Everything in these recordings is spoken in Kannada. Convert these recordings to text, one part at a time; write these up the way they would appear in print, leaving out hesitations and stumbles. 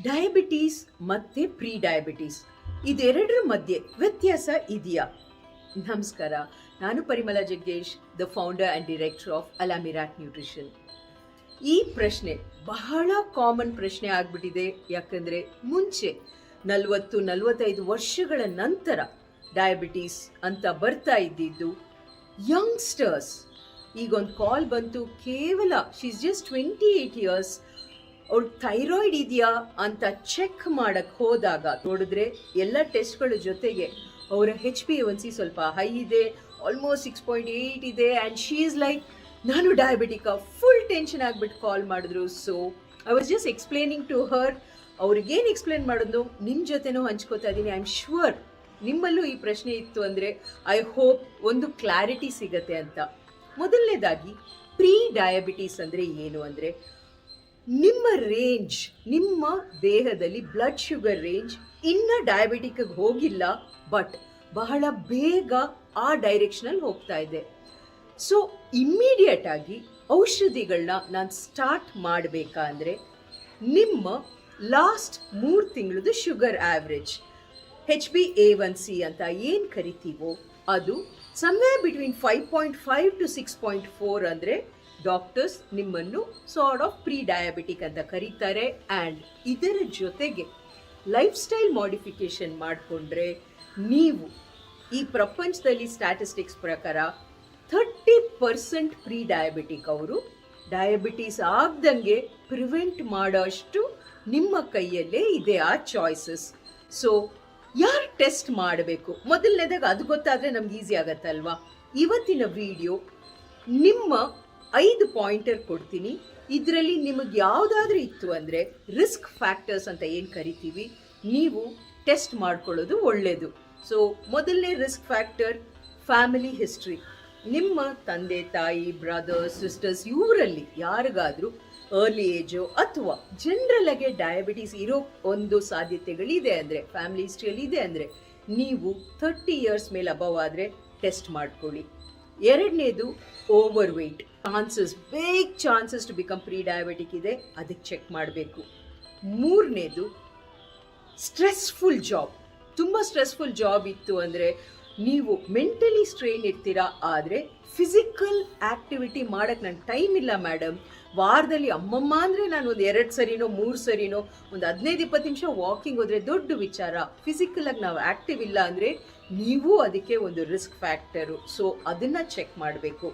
ಡಯಾಬಿಟೀಸ್ ಮತ್ತೆ ಪ್ರೀ ಡಯಾಬಿಟೀಸ್ ಇದೆರಡರ ಮಧ್ಯೆ ವ್ಯತ್ಯಾಸ ಇದೆಯಾ? ನಮಸ್ಕಾರ, ನಾನು Parimala Jaggesh, the founder and director of ಅಲಾಮಿರಾಟ್ ನ್ಯೂಟ್ರಿಷನ್. ಈ ಪ್ರಶ್ನೆ ಬಹಳ ಕಾಮನ್ ಪ್ರಶ್ನೆ ಆಗ್ಬಿಟ್ಟಿದೆ. ಯಾಕಂದರೆ ಮುಂಚೆ 40-45 ವರ್ಷಗಳ ನಂತರ ಡಯಾಬಿಟೀಸ್ ಅಂತ ಬರ್ತಾ ಇದ್ದಿದ್ದು ಯಂಗ್ಸ್ಟರ್ಸ್. ಈಗೊಂದು ಕಾಲ್ ಬಂತು, ಕೇವಲ ಶೀಸ್ ಜಸ್ಟ್ 28 ಇಯರ್ಸ್, ಅವ್ರ ಥೈರಾಯ್ಡ್ ಇದೆಯಾ ಅಂತ ಚೆಕ್ ಮಾಡಕ್ಕೆ ಹೋದಾಗ ನೋಡಿದ್ರೆ ಎಲ್ಲ ಟೆಸ್ಟ್ಗಳ ಜೊತೆಗೆ ಅವರ HbA1c ಸ್ವಲ್ಪ ಹೈ ಇದೆ, ಆಲ್ಮೋಸ್ಟ್ 6.8 ಇದೆ. ಆ್ಯಂಡ್ ಶೀ ಈಸ್ ಲೈಕ್, ನಾನು ಡಯಾಬಿಟಿಕಾ? ಫುಲ್ ಟೆನ್ಷನ್ ಆಗಿಬಿಟ್ಟು ಕಾಲ್ ಮಾಡಿದ್ರು. So I was just explaining to her. ಅವ್ರಿಗೇನು ಎಕ್ಸ್ಪ್ಲೇನ್ ಮಾಡೋದು ನಿಮ್ಮ ಜೊತೆನೂ ಹಂಚ್ಕೋತಾ ಇದ್ದೀನಿ. ಐ ಆಮ್ ಶ್ಯೂರ್ ನಿಮ್ಮಲ್ಲೂ ಈ ಪ್ರಶ್ನೆ ಇತ್ತು ಅಂದರೆ ಐ ಹೋಪ್ ಒಂದು ಕ್ಲಾರಿಟಿ ಸಿಗತ್ತೆ ಅಂತ. ಮೊದಲನೇದಾಗಿ, ಪ್ರೀ ಡಯಾಬಿಟೀಸ್ ಅಂದರೆ ಏನು ಅಂದರೆ, ನಿಮ್ಮ ರೇಂಜ್, ನಿಮ್ಮ ದೇಹದಲ್ಲಿ ಬ್ಲಡ್ ಶುಗರ್ ರೇಂಜ್ ಇನ್ನು ಡಯಾಬಿಟಿಕ್ಗೆ ಹೋಗಿಲ್ಲ, ಬಟ್ ಬಹಳ ಬೇಗ ಆ ಡೈರೆಕ್ಷನಲ್ಲಿ ಹೋಗ್ತಾ ಇದೆ. ಸೊ ಇಮ್ಮಿಡಿಯೇಟ್ ಆಗಿ ಔಷಧಿಗಳನ್ನ ನಾನು ಸ್ಟಾರ್ಟ್ ಮಾಡಬೇಕಂದ್ರೆ ನಿಮ್ಮ ಲಾಸ್ಟ್ 3 ತಿಂಗಳದ್ದು ಶುಗರ್ ಆವ್ರೇಜ್ HbA1c ಅಂತ ಏನು ಕರಿತೀವೋ ಅದು ಸಮ್ವೇರ್ ಬಿಟ್ವೀನ್ 5.5 to 6.4 ಅಂದರೆ ಡಾಕ್ಟರ್ಸ್ ನಿಮ್ಮನ್ನು ಸಾರ್ಟ್ ಆಫ್ ಪ್ರೀ ಡಯಾಬಿಟಿಕ್ ಅಂತ ಕರೀತಾರೆ. ಆ್ಯಂಡ್ ಇದರ ಜೊತೆಗೆ ಲೈಫ್ ಸ್ಟೈಲ್ ಮಾಡಿಫಿಕೇಶನ್ ಮಾಡಿಕೊಂಡ್ರೆ ನೀವು ಈ ಪ್ರಪಂಚದಲ್ಲಿ ಸ್ಟ್ಯಾಟಿಸ್ಟಿಕ್ಸ್ ಪ್ರಕಾರ 30% ಪ್ರೀ ಡಯಾಬಿಟಿಕ್ ಅವರು ಡಯಾಬಿಟೀಸ್ ಆಗ್ದಂಗೆ ಪ್ರಿವೆಂಟ್ ಮಾಡೋಷ್ಟು ನಿಮ್ಮ ಕೈಯಲ್ಲೇ ಇದೆ ಆ ಚಾಯ್ಸಸ್. ಸೊ ಯಾರು ಟೆಸ್ಟ್ ಮಾಡಬೇಕು? ಮೊದಲನೇದಾಗ ಅದು ಗೊತ್ತಾದರೆ ನಮ್ಗೆ ಈಸಿ ಆಗತ್ತಲ್ವಾ? ಇವತ್ತಿನ ವಿಡಿಯೋ ನಿಮ್ಮ 5 ಪಾಯಿಂಟರ್ ಕೊಡ್ತೀನಿ. ಇದರಲ್ಲಿ ನಿಮಗೆ ಯಾವುದಾದ್ರೂ ಇತ್ತು ಅಂದರೆ ರಿಸ್ಕ್ ಫ್ಯಾಕ್ಟರ್ಸ್ ಅಂತ ಏನು ಕರಿತೀವಿ, ನೀವು ಟೆಸ್ಟ್ ಮಾಡ್ಕೊಳ್ಳೋದು ಒಳ್ಳೆಯದು. ಸೊ ಮೊದಲನೇ ರಿಸ್ಕ್ ಫ್ಯಾಕ್ಟರ್, ಫ್ಯಾಮಿಲಿ ಹಿಸ್ಟ್ರಿ. ನಿಮ್ಮ ತಂದೆ ತಾಯಿ, ಬ್ರದರ್ಸ್, ಸಿಸ್ಟರ್ಸ್ ಇವರಲ್ಲಿ ಯಾರಿಗಾದರೂ ಅರ್ಲಿ ಏಜು ಅಥವಾ ಜನರಲ್ ಆಗಿ ಡಯಾಬಿಟೀಸ್ ಇರೋ ಒಂದು ಸಾಧ್ಯತೆಗಳಿದೆ ಅಂದರೆ, ಫ್ಯಾಮಿಲಿ ಹಿಸ್ಟ್ರಿಯಲ್ಲಿ ಇದೆ ಅಂದರೆ, ನೀವು 30 ಇಯರ್ಸ್ ಮೇಲೆ ಅಬವ್ ಆದರೆ ಟೆಸ್ಟ್ ಮಾಡ್ಕೊಳ್ಳಿ. ಎರಡನೇದು, overweight. Big chances to become pre diabetic ಇದೆ, ಅದಕ್ಕೆ ಚೆಕ್ ಮಾಡಬೇಕು. ಮೂರನೇದು, ಸ್ಟ್ರೆಸ್ಫುಲ್ ಜಾಬ್. ತುಂಬ ಸ್ಟ್ರೆಸ್ಫುಲ್ ಜಾಬ್ ಇತ್ತು ಅಂದರೆ ನೀವು ಮೆಂಟಲಿ ಸ್ಟ್ರೈನ್ ಇರ್ತೀರಾ, ಆದರೆ ಫಿಸಿಕಲ್ ಆ್ಯಕ್ಟಿವಿಟಿ ಮಾಡೋಕ್ಕೆ ನನ್ನ ಟೈಮ್ ಇಲ್ಲ ಮೇಡಮ್, ವಾರದಲ್ಲಿ ಅಮ್ಮಮ್ಮ ಅಂದರೆ ನಾನು ಒಂದು 2 ಸರಿನೋ 3 ಸರಿನೋ ಒಂದು 15-20 ನಿಮಿಷ ವಾಕಿಂಗ್ ಹೋದರೆ ದೊಡ್ಡ ವಿಚಾರ. ಫಿಸಿಕಲಾಗಿ ನಾವು ಆ್ಯಕ್ಟಿವ್ ಇಲ್ಲ ಅಂದರೆ ನೀವು ಅದಕ್ಕೆ ಒಂದು ರಿಸ್ಕ್ ಫ್ಯಾಕ್ಟರು. ಸೊ ಅದನ್ನು ಚೆಕ್ ಮಾಡಬೇಕು.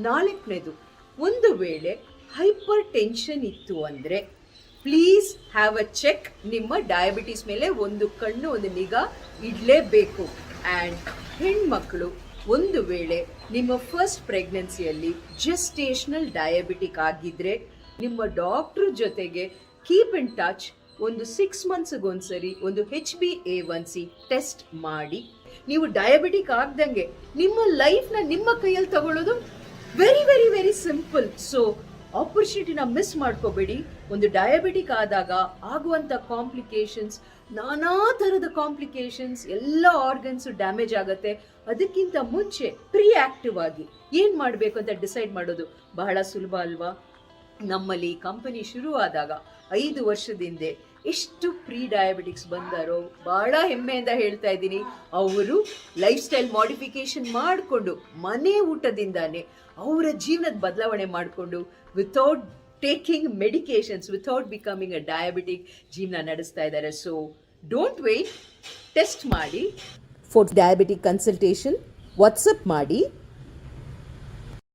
ನಾಲ್ಕನೇದು, ಒಂದು ವೇಳೆ ಹೈಪರ್ ಟೆನ್ಷನ್ ಇತ್ತು ಅಂದರೆ ಪ್ಲೀಸ್ ಹ್ಯಾವ್ ಅ ಚೆಕ್. ನಿಮ್ಮ ಡಯಾಬಿಟೀಸ್ ಮೇಲೆ ಒಂದು ಕಣ್ಣು, ಒಂದು ನಿಗಾ ಇಡಲೇಬೇಕು. ಆ್ಯಂಡ್ ಹೆಣ್ಮಕ್ಳು, ಒಂದು ವೇಳೆ ನಿಮ್ಮ ಫಸ್ಟ್ ಪ್ರೆಗ್ನೆನ್ಸಿಯಲ್ಲಿ ಜೆಸ್ಟೇಷನಲ್ ಡಯಾಬಿಟಿಕ್ ಆಗಿದ್ದರೆ ನಿಮ್ಮ ಡಾಕ್ಟ್ರ್ ಜೊತೆಗೆ ಕೀಪ್ ಇನ್ ಟಚ್. ಒಂದು 6 ಮಂತ್ಸ್ಗೊಂದ್ಸರಿ ಒಂದು HbA1c ಟೆಸ್ಟ್ ಮಾಡಿ. ನೀವು ಡಯಾಬಿಟಿಕ್ ಆಗ್ದಂಗೆ ನಿಮ್ಮ ಲೈಫ್ನ ನಿಮ್ಮ ಕೈಯಲ್ಲಿ ತಗೊಳ್ಳೋದು very very very simple. So ಆಪರ್ಚುನಿಟಿನ ಮಿಸ್ ಮಾಡ್ಕೋಬೇಡಿ. ಒಂದು ಡಯಾಬಿಟಿಕ್ ಆದಾಗ ಆಗುವಂಥ ಕಾಂಪ್ಲಿಕೇಶನ್ಸ್, ನಾನಾ ಥರದ ಕಾಂಪ್ಲಿಕೇಶನ್ಸ್, ಎಲ್ಲ ಆರ್ಗನ್ಸು ಡ್ಯಾಮೇಜ್ ಆಗುತ್ತೆ. ಅದಕ್ಕಿಂತ ಮುಂಚೆ ಪ್ರೀ ಆಕ್ಟಿವ್ ಆಗಿ ಏನು ಮಾಡಬೇಕು ಅಂತ ಡಿಸೈಡ್ ಮಾಡೋದು ಬಹಳ ಸುಲಭ ಅಲ್ವಾ? ನಮ್ಮಲ್ಲಿ ಕಂಪನಿ ಶುರುವಾದಾಗ 5 ವರ್ಷದಿಂದ ಎಷ್ಟು ಪ್ರೀ ಡಯಾಬಿಟಿಕ್ಸ್ ಬಂದಾರೋ ಭಾಳ ಹೆಮ್ಮೆಯಿಂದ ಹೇಳ್ತಾ ಇದ್ದೀನಿ. ಅವರು ಲೈಫ್ ಸ್ಟೈಲ್ ಮಾಡಿಫಿಕೇಶನ್ ಮಾಡಿಕೊಂಡು ಮನೆ ಊಟದಿಂದಾನೇ ಅವರ ಜೀವನದ ಬದಲಾವಣೆ ಮಾಡಿಕೊಂಡು without taking medications, without becoming a diabetic ಜೀವನ ನಡೆಸ್ತಾ ಇದ್ದಾರೆ. ಸೊ ಡೋಂಟ್ ವೇಟ್, ಟೆಸ್ಟ್ ಮಾಡಿ. ಫಾರ್ ಡಯಾಬಿಟಿಕ್ ಕನ್ಸಲ್ಟೇಷನ್ ವಾಟ್ಸಪ್ ಮಾಡಿ